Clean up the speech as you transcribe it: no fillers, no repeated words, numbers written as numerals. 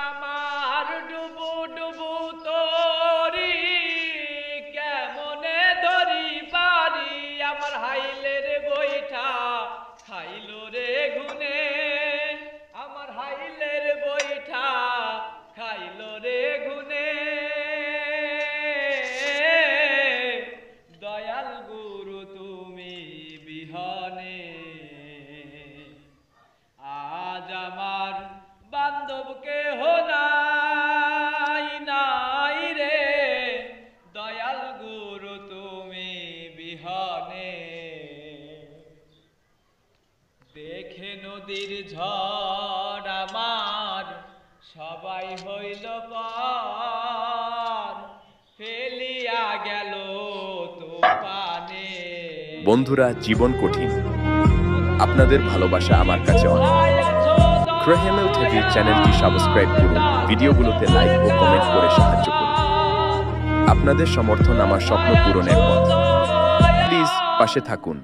আমার ডুবু ডুবু তোরি কেমনে ধরি পারি আমার হাইলের বইটা খাইলো রে গুনে আমার হাইলের বইটা খাইলো রে গুনে দয়াল গুরু তুমি বিহনে আজ আমার বান্ধবকে নাই নাই রে দয়াল গুরু তুমি বিহনে দেখে নদীর ঝড় আমার সবাই হইল পার ফেলিয়া গেল তুফানে। বন্ধুরা, জীবন কঠিন, আপনাদের ভালোবাসা আমার কাছে অনেক। ক্রেহেমেল টিভির চ্যানেলটি সাবস্ক্রাইব করুন, ভিডিওগুলোতে লাইক ও কমেন্ট করে সাহায্য করুন। আপনাদের সমর্থন আমার স্বপ্ন পূরণের পথ। প্লিজ পাশে থাকুন।